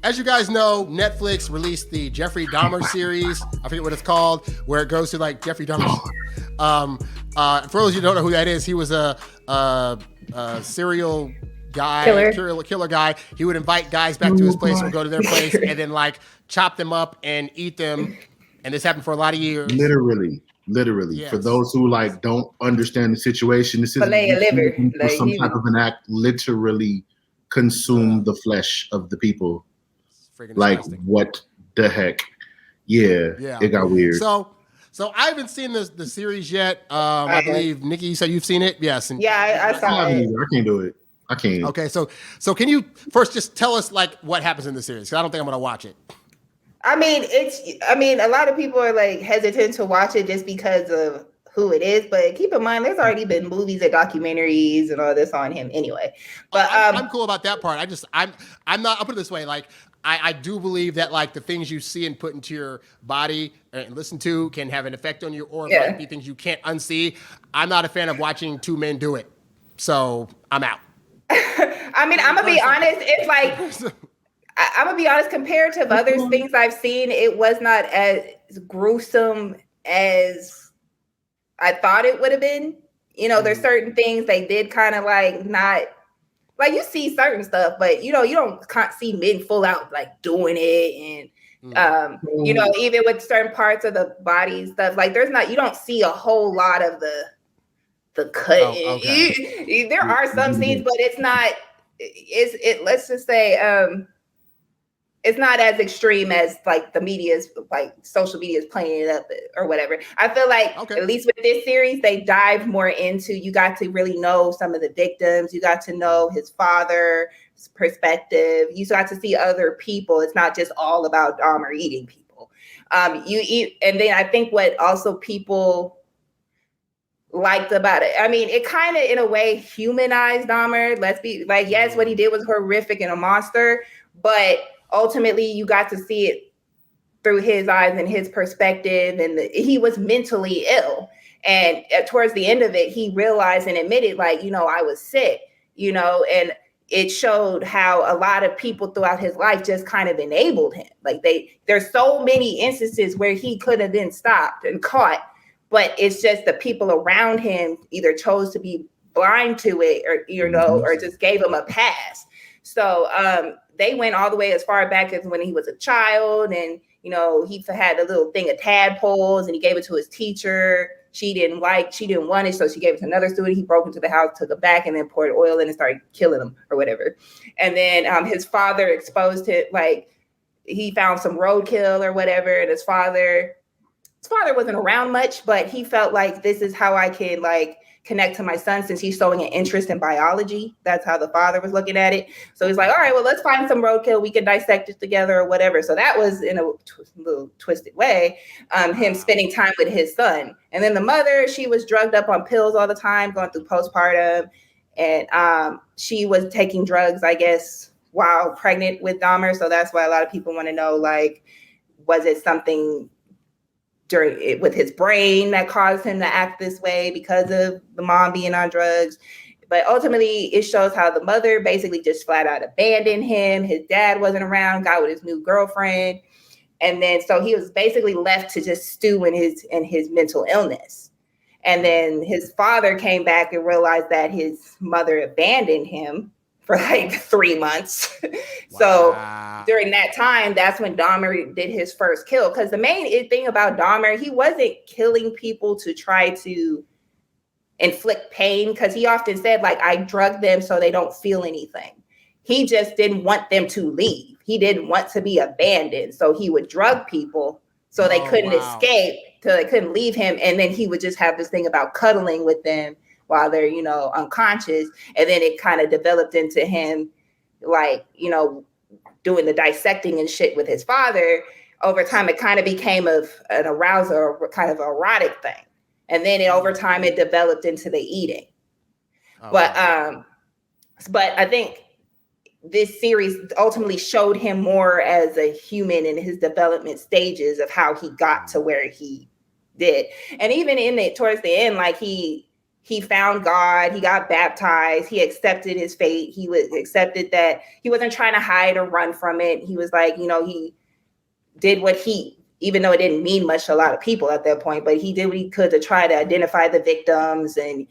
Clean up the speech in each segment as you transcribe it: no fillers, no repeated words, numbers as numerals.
as you guys know, Netflix released the Jeffrey Dahmer series. I forget what it's called, where it goes to like Jeffrey Dahmer. For those of you who don't know who that is, he was a serial guy, killer guy. He would invite guys back to his place or go to their place and then like chop them up and eat them. And this happened for a lot of years. Literally. Yes. For those who like don't understand the situation, this is some type of an act. Literally consume the flesh of the people. Like what the heck? Yeah, it got weird. So I haven't seen the series yet. I believe Nikki, you said you've seen it. Yes. I saw it. I can't do it. I can't. Okay, so can you first just tell us like what happens in the series? Because I don't think I'm gonna watch it. I mean, a lot of people are like hesitant to watch it just because of who it is, but keep in mind, there's already been movies and documentaries and all this on him anyway. But I'm cool about that part. I'm not. I'll put it this way: like I do believe that like the things you see and put into your body and listen to can have an effect on you, or might be things you can't unsee. I'm not a fan of watching two men do it, so I'm out. I mean, I'm gonna be honest. It's like. I'm gonna be honest, compared to other things I've seen, it was not as gruesome as I thought it would have been. You know, there's certain things they did kind of like not like you see certain stuff, but you know, you don't see men full out like doing it. And you know, even with certain parts of the body and stuff, like you don't see a whole lot of the cut. Oh, okay. There are some scenes, but it's not, let's just say, it's not as extreme as like the media's like social media is playing it up or whatever. I feel like at least with this series, they dive more into, you got to really know some of the victims. You got to know his father's perspective. You got to see other people. It's not just all about Dahmer eating people. You eat. And then I think what also people liked about it, I mean, it kind of in a way humanized Dahmer. Let's be like, yes, what he did was horrific and a monster, but ultimately, you got to see it through his eyes and his perspective, and he was mentally ill. And towards the end of it, he realized and admitted, like, you know, I was sick, you know, and it showed how a lot of people throughout his life just kind of enabled him. Like there's so many instances where he could have been stopped and caught, but it's just the people around him either chose to be blind to it or, you know, or just gave him a pass. So, they went all the way as far back as when he was a child, and you know he had a little thing of tadpoles, and he gave it to his teacher. She didn't want it, so she gave it to another student. He broke into the house, took it back, and then poured oil in and started killing him or whatever. And then his father exposed it, like he found some roadkill or whatever, and his father wasn't around much, but he felt like this is how I can like connect to my son since he's showing an interest in biology. That's how the father was looking at it. So he's like, all right, well, let's find some roadkill. We can dissect it together or whatever. So that was in a little twisted way, him spending time with his son. And then the mother, she was drugged up on pills all the time, going through postpartum. And she was taking drugs, I guess, while pregnant with Dahmer. So that's why a lot of people want to know, like, was it something with his brain that caused him to act this way because of the mom being on drugs? But ultimately, it shows how the mother basically just flat out abandoned him. His dad wasn't around, got with his new girlfriend. And then so he was basically left to just stew in his mental illness. And then his father came back and realized that his mother abandoned him for like 3 months. So during that time, that's when Dahmer did his first kill. Because the main thing about Dahmer, he wasn't killing people to try to inflict pain, because he often said, like, I drug them so they don't feel anything. He just didn't want them to leave. He didn't want to be abandoned. So he would drug people so they couldn't escape, so they couldn't leave him. And then he would just have this thing about cuddling with them while they're, you know, unconscious. And then it kind of developed into him, like, you know, doing the dissecting and shit with his father. Over time, it kind of became an arousal, or kind of erotic thing. And then over time, it developed into the eating. But I think this series ultimately showed him more as a human in his development stages of how he got to where he did. And even towards the end, like he he found God, he got baptized, he accepted his fate, accepted that he wasn't trying to hide or run from it. He was like, he did what even though it didn't mean much to a lot of people at that point, but he did what he could to try to identify the victims and,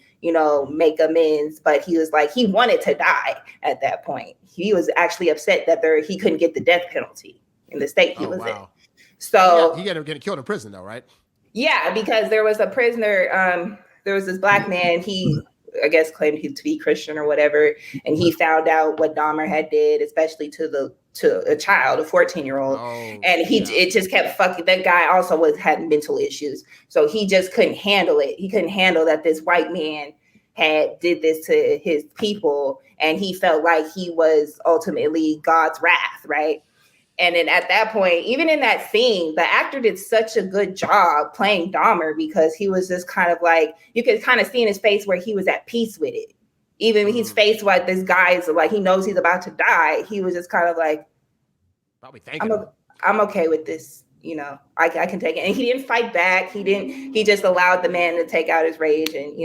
make amends. But he was like, he wanted to die at that point. He was actually upset that he couldn't get the death penalty in the state he was in. So he ended up getting killed in prison though, right? Yeah, because there was a prisoner, there was this black man, he, I guess, claimed to be Christian or whatever, and he found out what Dahmer had did, especially to a child, a 14-year-old, and it just kept fucking. That guy also had mental issues, so he just couldn't handle it. He couldn't handle that this white man did this to his people, and he felt like he was ultimately God's wrath, right? And then at that point, even in that scene, the actor did such a good job playing Dahmer because he was just kind of like, you could kind of see in his face where he was at peace with it. Even his face, like this guy is like, he knows he's about to die. He was just kind of like, probably thanking I'm okay with this. I can take it. And he didn't fight back. He just allowed the man to take out his rage and,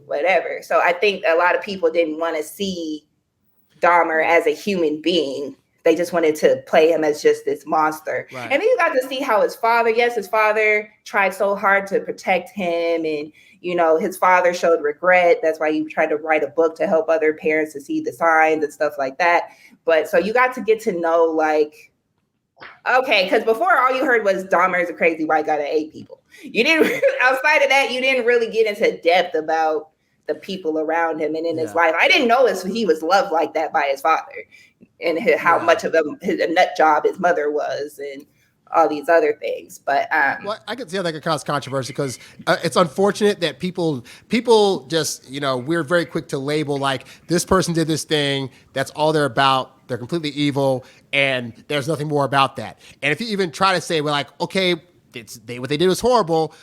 whatever. So I think a lot of people didn't want to see Dahmer as a human being. They just wanted to play him as just this monster. Right. And then you got to see how his father tried so hard to protect him. And, his father showed regret. That's why he tried to write a book to help other parents to see the signs and stuff like that. But so you got to get to know, like, okay, because before all you heard was Dahmer is a crazy white guy that ate people. You didn't, outside of that, you didn't really get into depth about the people around him and in his life. I didn't know he was loved like that by his father. And how much of a nut job his mother was, and all these other things. But well, I can see how that could cause controversy because it's unfortunate that people just we're very quick to label like this person did this thing. That's all they're about. They're completely evil, and there's nothing more about that. And if you even try to say, well, like, okay, what they did was horrible.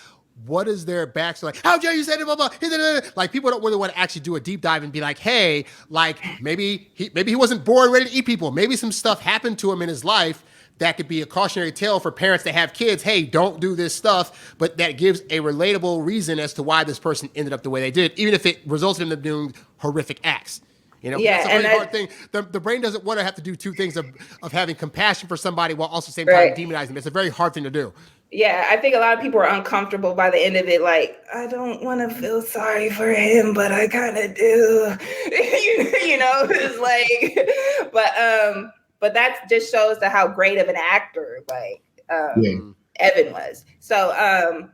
What is their backstory? Like, how dare you say that? Blah, blah, blah. Like, people don't really want to actually do a deep dive and be like, hey, like maybe he wasn't born ready to eat people. Maybe some stuff happened to him in his life that could be a cautionary tale for parents that have kids. Hey, don't do this stuff. But that gives a relatable reason as to why this person ended up the way they did, even if it resulted in them doing horrific acts. That's a very hard thing. The brain doesn't want to have to do two things of having compassion for somebody while also same time demonizing them. It's a very hard thing to do. Yeah, I think a lot of people are uncomfortable by the end of it. Like, I don't want to feel sorry for him, but I kind of do. It's like, but that just shows how great of an actor Evan was. So,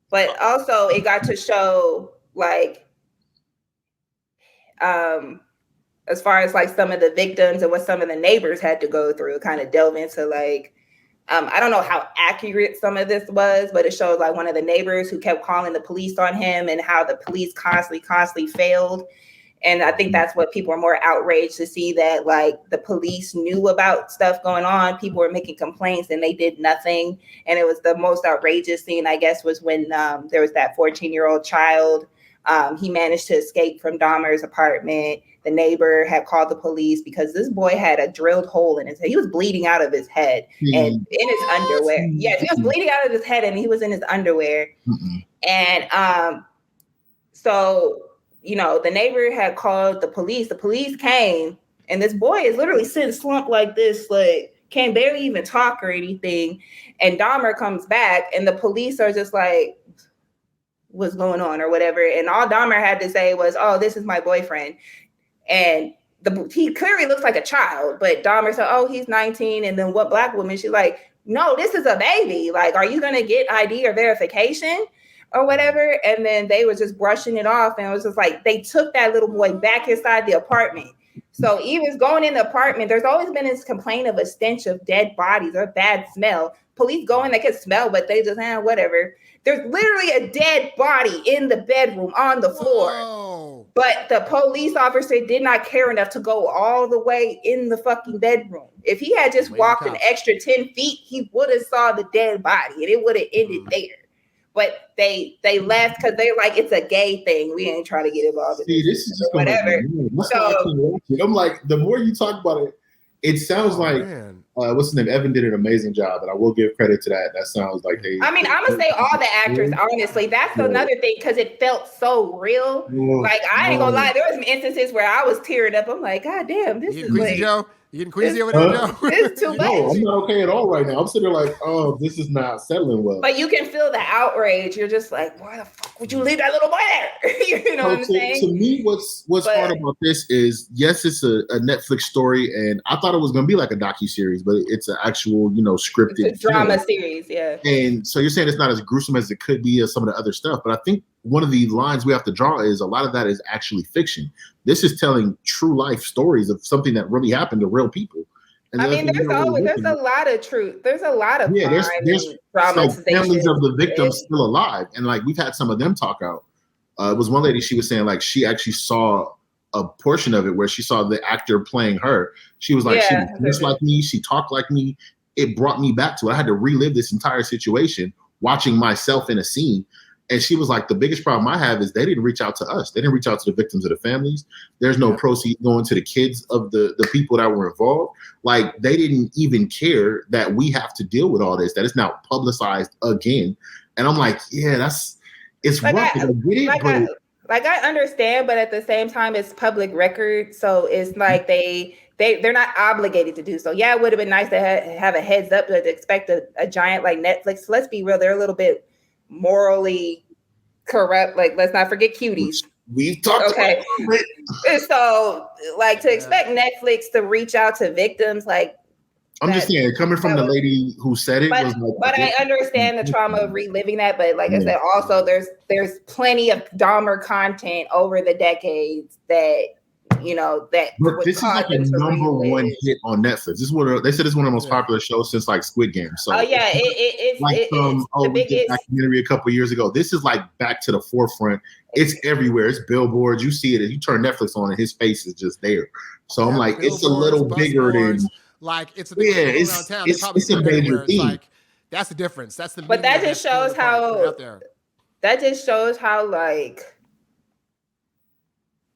but also it got to show like, as far as like some of the victims and what some of the neighbors had to go through, kind of delve into like, I don't know how accurate some of this was, but it showed like one of the neighbors who kept calling the police on him and how the police constantly failed. And I think that's what people are more outraged to see, that like the police knew about stuff going on. People were making complaints and they did nothing. And it was the most outrageous scene, I guess, was when there was that 14-year-old child. He managed to escape from Dahmer's apartment. The neighbor had called the police because this boy had a drilled hole in his head. He was bleeding out of his head and in his underwear. Yes, he was bleeding out of his head and he was in his underwear. And so, the neighbor had called the police. The police came and this boy is literally sitting slumped like this, like can't barely even talk or anything. And Dahmer comes back and the police are just like, what's going on or whatever. And all Dahmer had to say was, oh, this is my boyfriend. And he clearly looks like a child, but Dahmer said, oh, he's 19. And then what black woman? She's like, no, this is a baby. Like, are you going to get ID or verification or whatever? And then they were just brushing it off. And it was just like, they took that little boy back inside the apartment. So even going in the apartment, there's always been this complaint of a stench of dead bodies or bad smell. Police go in, they can smell, but they just, whatever. There's literally a dead body in the bedroom on the floor. Whoa. But the police officer did not care enough to go all the way in the fucking bedroom. If he had just walked an extra 10 feet, he would have saw the dead body and it would have ended there. But they left because they're like, it's a gay thing. We ain't trying to get involved in this is just whatever. So I'm like, the more you talk about it, it sounds like what's his name? Evan did an amazing job, and I will give credit to that. That sounds like they. I mean, I'm gonna say all the actors. Honestly, that's another thing because it felt so real. Like I ain't gonna lie, there was some instances where I was tearing up. I'm like, God damn, this is like, Joe. You getting queasy over there, Joe? It's too much. No, I'm not okay at all right now. I'm sitting there like, oh, this is not settling well. But you can feel the outrage. You're just like, why the fuck would you leave that little boy there? You know what I'm saying? To me, what's hard about this is, yes, it's a Netflix story, and I thought it was going to be like a docuseries, but it's an actual, scripted it's a drama series, yeah. And so you're saying it's not as gruesome as it could be as some of the other stuff, but I think one of the lines we have to draw is a lot of that is actually fiction. This is telling true life stories of something that really happened to real people. And I mean, there's a lot of truth. There's a lot of there's like families of the victims still alive, and like we've had some of them talk out. It was one lady, she was saying like she actually saw a portion of it where she saw the actor playing her. She was like, she was just like me, she talked like me. It brought me back to it. I had to relive this entire situation, watching myself in a scene. And she was like, the biggest problem I have is they didn't reach out to us. They didn't reach out to the victims of the families. There's no proceeds going to the kids of the people that were involved. Like, they didn't even care that we have to deal with all this, that it's now publicized again. And I'm like, yeah, it's like rough. I understand, but at the same time, it's public record. So it's like they're not obligated to do so. Yeah, it would have been nice to have a heads up to expect a giant like Netflix. Let's be real, they're a little bit morally corrupt. Like, let's not forget Cuties. We've talked about it. So, like, to expect Netflix to reach out to victims, like, I'm just saying, coming from the lady who said it, but I understand the trauma of reliving that. But like I said, also there's plenty of Dahmer content over the decades that. But this is like a number one hit on Netflix. This is they said it's one of the most popular shows since like Squid Game. So it's like the biggest documentary a couple years ago. This is like back to the forefront. It's everywhere. It's billboards. You see it. You turn Netflix on, and his face is just there. So I'm like, it's a little bigger than like it's a big around town. It's a major thing. Like, that's the difference. That's the. But that just shows how. That just shows how like.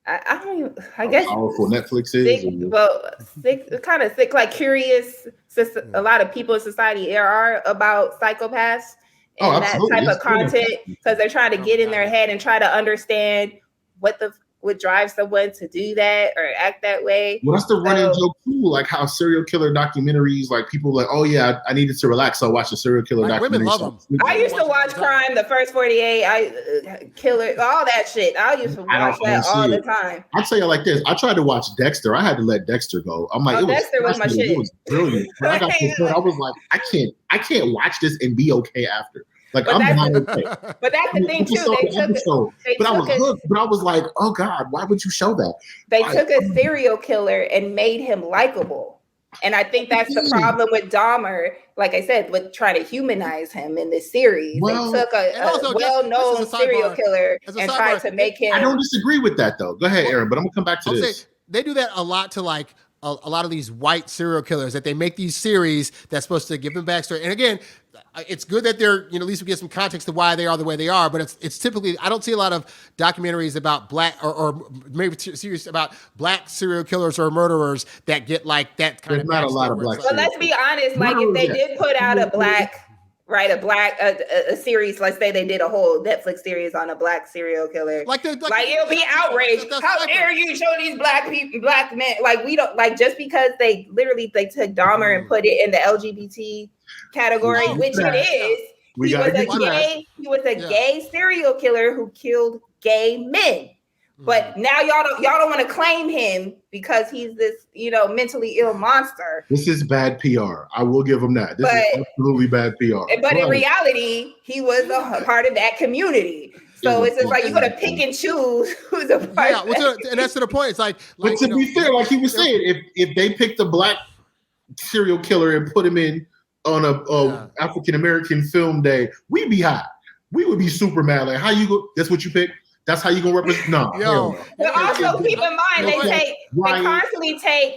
I don't even. I guess powerful Netflix is. Kind of sick. Like curious. A lot of people in society are about psychopaths and that type of content because they're trying to get in their head and try to understand what drives someone to do that or act that way. Well, that's the running joke too. Like how serial killer documentaries, like people like, oh yeah, I needed to relax, so I watched a serial killer documentary. Women love them. I used to watch Crime, the first 48, Killer, all that shit. I used to watch that all the time. I'll tell you like this. I tried to watch Dexter. I had to let Dexter go. I'm like, Dexter was my shit. It was brilliant. But I got to the point, I was like, I can't watch this and be okay after. Like, I'm not okay. But that's the thing too. But I was hooked. But I was like, oh God, why would you show that? They took a serial killer and made him likable. And I think that's the problem with Dahmer, like I said, with trying to humanize him in this series. Well, they took a well-known serial killer and tried to make him. I don't disagree with that though. Go ahead, Aaron, but I'm gonna come back to this. They do that a lot to like a lot of these white serial killers, that they make these series that's supposed to give them backstory. And again, it's good that they're, at least we get some context to why they are the way they are, but it's typically, I don't see a lot of documentaries about black or maybe series about black serial killers or murderers that get like that kind of. There's not a lot of black. But let's be honest, like if they did put out a series, let's say they did a whole Netflix series on a black serial killer, like it'll be outraged. How dare you show these black men? Like we don't just because they took Dahmer and put it in the LGBT category, which it is. He was a gay serial killer who killed gay men. But now y'all don't want to claim him because he's this, mentally ill monster. This is bad PR. I will give him that. This is absolutely bad PR. But in reality, he was a part of that community. So it's just like you're gonna pick and choose who's a part. Yeah, and that's to the point. It's like but to be fair, like he was saying, if they picked a black serial killer and put him in on a African American film day, we'd be hot. We would be super mad. Like, how you go? That's what you pick. That's how you gonna represent? No. But also keep in mind, they constantly take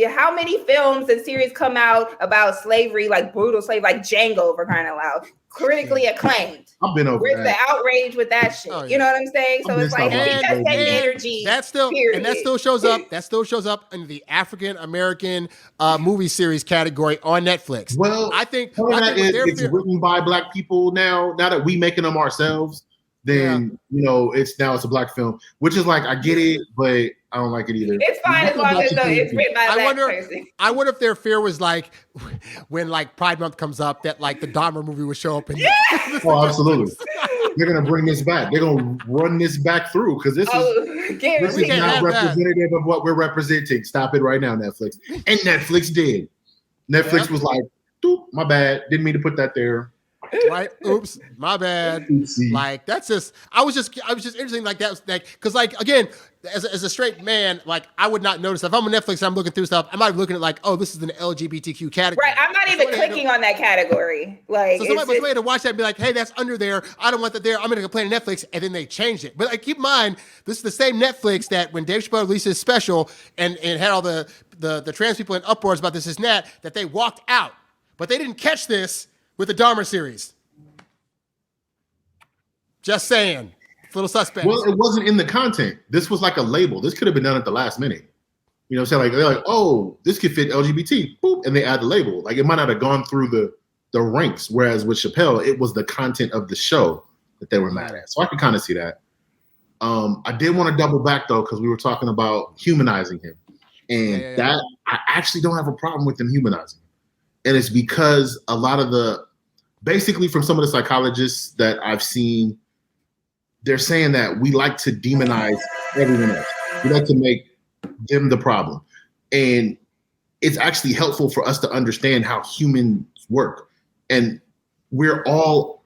How many films and series come out about slavery, like brutal slavery, like Django, for crying out loud, critically acclaimed? I've been over Where's that. the outrage with that shit? You know what I'm saying? So it's like that same energy. That still shows up. That still shows up in the African American movie series category on Netflix. Well, I think it's written by Black people now. Now that we making them ourselves, then it's a Black film, which is like I get it, but I don't like it either. It's fine as long as it's written by a Black person. I wonder if their fear was like when like Pride Month comes up that like the Dahmer movie would show up. Oh, absolutely. They're gonna bring this back. They're gonna run this back through because this is not representative of what we're representing. Stop it right now, Netflix. And Netflix did. Netflix was like, my bad. Didn't mean to put that there. Right? Oops, my bad. Oopsie. Like that's just. I was just interesting. Like that was like because like again, as a straight man, like I would not notice if I'm on Netflix and I'm looking through stuff. I might be looking at like, oh, this is an LGBTQ category. Right. I'm not even clicking on that category. Like so somebody was waiting to watch that and be like, hey, that's under there. I don't want that there. I'm going to complain to Netflix, and then they changed it. But like, keep in mind, this is the same Netflix that when Dave Chappelle released his special and had all the trans people in uproars about this and that they walked out, but they didn't catch this with the Dahmer series. Just saying. It's a little suspect. Well, it wasn't in the content. This was like a label. This could have been done at the last minute. You know what I'm saying? Like, they're like, oh, this could fit LGBT. Boop, and they add the label. Like, it might not have gone through the ranks, whereas with Chappelle, it was the content of the show that they were mad at. So I could kind of see that. I did want to double back, though, because we were talking about humanizing him. And that, I actually don't have a problem with them humanizing him. And it's because a lot of basically from some of the psychologists that I've seen, they're saying that we like to demonize everyone else. We like to make them the problem. And it's actually helpful for us to understand how humans work. And we're all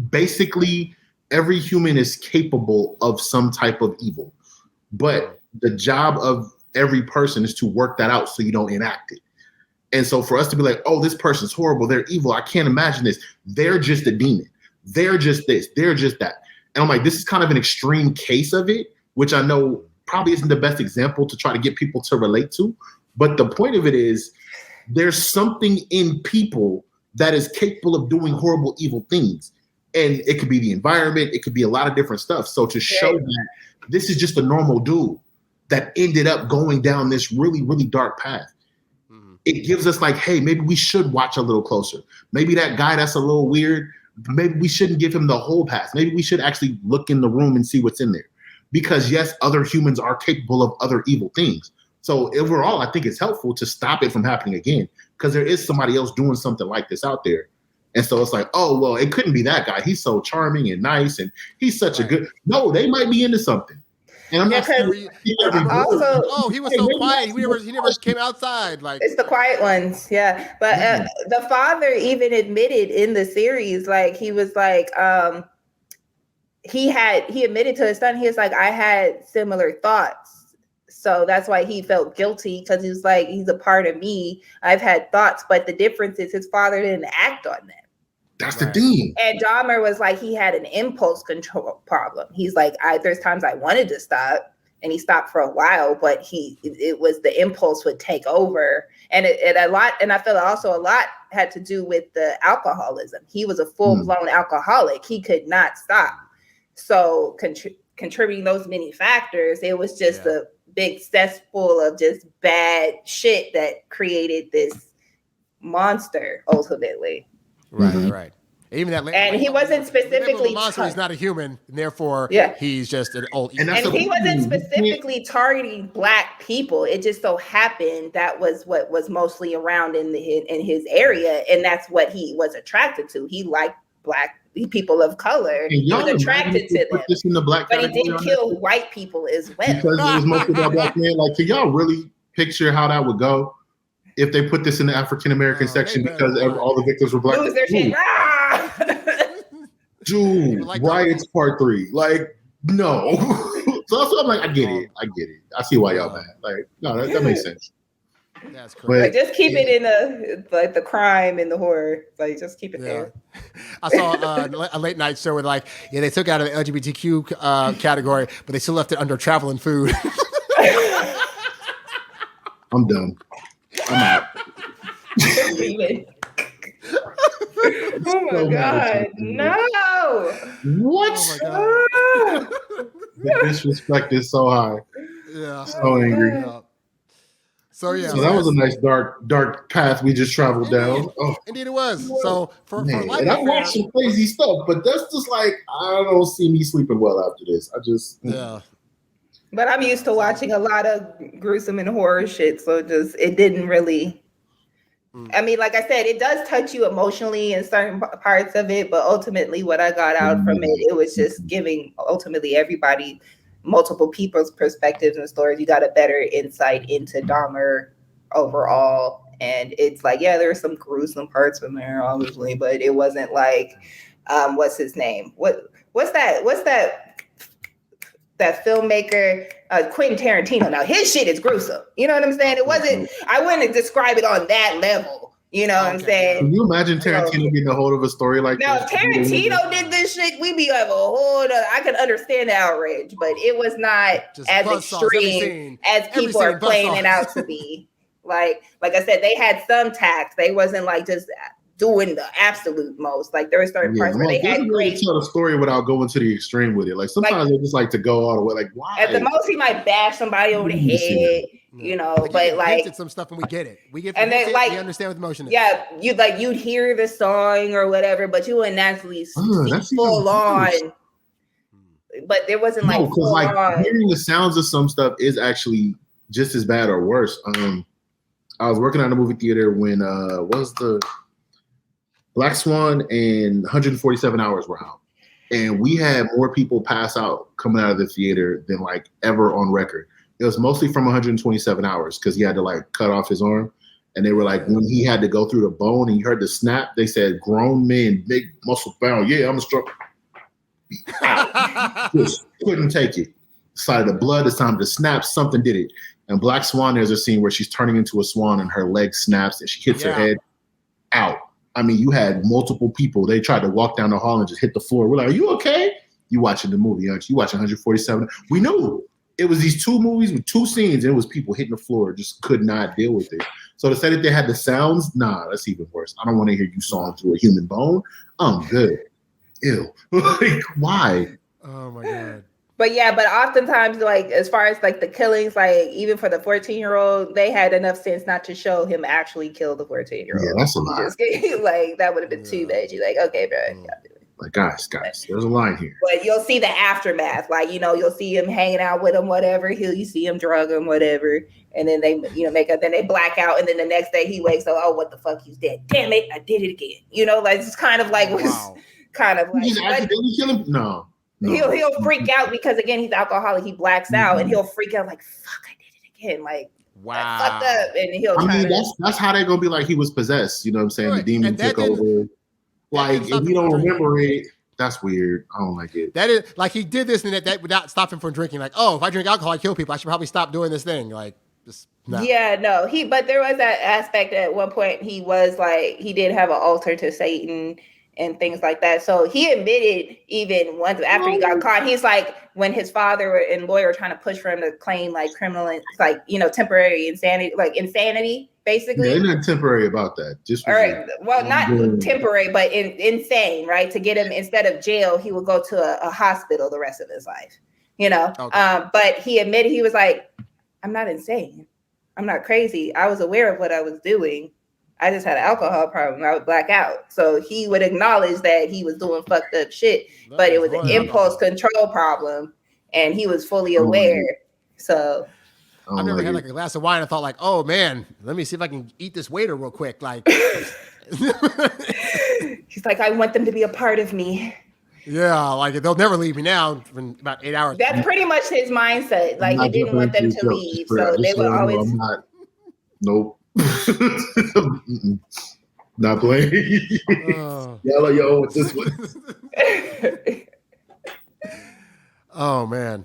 basically, every human is capable of some type of evil. But the job of every person is to work that out so you don't enact it. And so for us to be like, oh, this person's horrible, they're evil, I can't imagine this. They're just a demon. They're just this. They're just that. And I'm like, this is kind of an extreme case of it, which I know probably isn't the best example to try to get people to relate to. But the point of it is there's something in people that is capable of doing horrible, evil things. And it could be the environment. It could be a lot of different stuff. So to show that this is just a normal dude that ended up going down this really, really dark path. It gives us like, hey, maybe we should watch a little closer. Maybe that guy that's a little weird, maybe we shouldn't give him the whole pass. Maybe we should actually look in the room and see what's in there. Because yes, other humans are capable of other evil things. So overall, I think it's helpful to stop it from happening again because there is somebody else doing something like this out there. And so it's like, oh, well, it couldn't be that guy. He's so charming and nice and he's such a good, no, they might be into something. And I'm not saying also, he was so quiet. He never came outside. Like it's the quiet ones, yeah. But the father even admitted in the series, like he was like, he admitted to his son, he was like, I had similar thoughts, so that's why he felt guilty because he was like, he's a part of me. I've had thoughts, but the difference is his father didn't act on them. That's the thing. And Dahmer was like, he had an impulse control problem. He's like, there's times I wanted to stop and he stopped for a while, but it was the impulse would take over. And I feel also a lot had to do with the alcoholism. He was a full-blown alcoholic. He could not stop. So contributing those many factors, it was just a big cesspool of just bad shit that created this monster ultimately. Right. Even that, and he wasn't specifically monster. He's not a human, and therefore he's just an old. And he wasn't specifically targeting Black people. It just so happened that was what was mostly around in his area, and that's what he was attracted to. He liked Black people of color. He was attracted to them, but he didn't kill white people as well. Because it was mostly about Black men. Like, can y'all really picture how that would go? If they put this in the African American section because all the victims were Black. Lose their shit. Dude, riots part 3. Like, no. So I'm like, I get it. I see why y'all mad. Like, no, that makes sense. That's correct. Like, just keep it in the crime and the horror. Like, just keep it there. I saw a late night show where they took out of the LGBTQ category, but they still left it under travel and food. I'm done. I'm out. Oh my God, no. What? Oh my God. The disrespect is so high. Yeah. So angry. Yeah. So yeah. So that was a nice dark path we just traveled down. Oh, indeed it was. So for light and I watched some crazy stuff, but that's just like I don't see me sleeping well after this. I just But I'm used to watching a lot of gruesome and horror shit, so it didn't really. I mean, like I said, it does touch you emotionally in certain parts of it, but ultimately, what I got out from it was just giving ultimately everybody, multiple people's perspectives and stories. You got a better insight into Dahmer overall, and it's like, yeah, there's some gruesome parts in there, obviously, but it wasn't like, what's his name? What's that filmmaker, Quentin Tarantino? Now his shit is gruesome. You know what I'm saying? It wasn't. I wouldn't describe it on that level. You know what I'm saying? Can you imagine Tarantino getting a hold of a story like now, this? Now, if Tarantino did this shit, we'd be like a whole other. I could understand the outrage, but it was not just as extreme as people are playing it out to be. Like I said, they had some tact. They wasn't like just doing the absolute most. Like there were certain parts where they had great. Tell the story without going to the extreme with it. Like sometimes they just like to go all the way. Like why? At the most, he might bash somebody over the head. You know, but like some stuff and we get it. We get and then like we understand what the emotion is. Yeah, you'd hear the song or whatever, but you wouldn't naturally see full on. But there wasn't like full like on. Hearing the sounds of some stuff is actually just as bad or worse. I was working at a movie theater when was the Black Swan and 147 Hours were out, and we had more people pass out coming out of the theater than like ever on record. It was mostly from 127 Hours because he had to like cut off his arm. And they were like, when he had to go through the bone and you heard the snap, they said, grown men, big muscle bound. Yeah, I'm a stroke. Just couldn't take it. Side of the blood, it's time to snap. Something did it. And Black Swan, there's a scene where she's turning into a swan and her leg snaps and she hits her head out. I mean, you had multiple people. They tried to walk down the hall and just hit the floor. We're like, are you okay? You watching the movie, aren't you? You watching 147? We knew. It was these two movies with two scenes, and it was people hitting the floor, just could not deal with it. So to say that they had the sounds, nah, that's even worse. I don't want to hear you sawing through a human bone. I'm good. Ew. Like, why? Oh my God. But oftentimes, like, as far as like the killings, like even for the 14-year-old, they had enough sense not to show him actually kill the 14-year-old. Yeah, that's a lot. Like, that would have been too bad. You're like, okay, bro. Like, guys, there's a line here. But you'll see the aftermath. Like, you'll see him hanging out with him, whatever. You see him drug him, whatever. And then they, make up, then they black out. And then the next day he wakes up, oh, what the fuck? He's dead. Damn it. I did it again. Like, it's kind of like, kind of like. He's accidentally killing? No. He'll freak out because, again, he's alcoholic. He blacks out and he'll freak out like, fuck, I did it again. Like, wow. I fucked up. And he'll that's how they're going to be like he was possessed. You know what I'm saying? Right. The demon took over. Like, if you don't remember it, that's weird. I don't like it. That is like he did this and that without stopping from drinking. Like, oh, if I drink alcohol, I kill people. I should probably stop doing this thing. Like, just no. Yeah, no. But there was that aspect at one point. He was like, he did have an altar to Satan and things like that. So he admitted even once after he got caught, he's like, when his father and lawyer were trying to push for him to claim like criminal, like, temporary insanity, like insanity, basically. Yeah, they're not temporary about that. Just all right. Well, not temporary, but insane, right? To get him, instead of jail, he would go to a hospital the rest of his life, Okay. But he admitted, he was like, I'm not insane. I'm not crazy. I was aware of what I was doing. I just had an alcohol problem. I would black out. So he would acknowledge that he was doing fucked up shit, but it was an impulse control problem, and he was fully aware. So I've never had like a glass of wine and thought like, oh man, let me see if I can eat this waiter real quick. Like, he's like, I want them to be a part of me. Yeah, like they'll never leave me now for about 8 hours. That's pretty much his mindset. Like he didn't want them to leave, so they would always. Nope. Not playing. Yellow, yo, with this one. Oh man,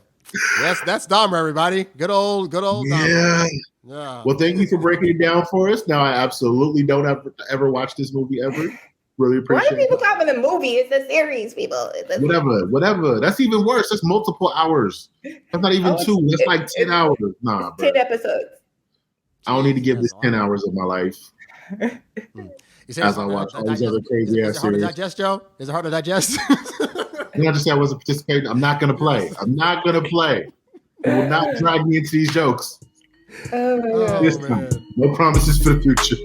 that's Dahmer, everybody. Good old Dahmer. Yeah. Well, thank you for breaking it down for us. Now, I absolutely don't ever watch this movie ever. Really appreciate it. Why do people call it a movie? It's a series, people. Whatever. That's even worse. That's multiple hours. That's not even 2. That's like 10 hours. Nah, 10 episodes. I don't need to give this 10 hours of my life. As I watch all these other crazy ass series. Is it hard to digest, Joe? Is it hard to digest? You know, just say I wasn't participating. I'm not gonna play. I'm not gonna play. You will not drag me into these jokes. Oh my God. No promises for the future.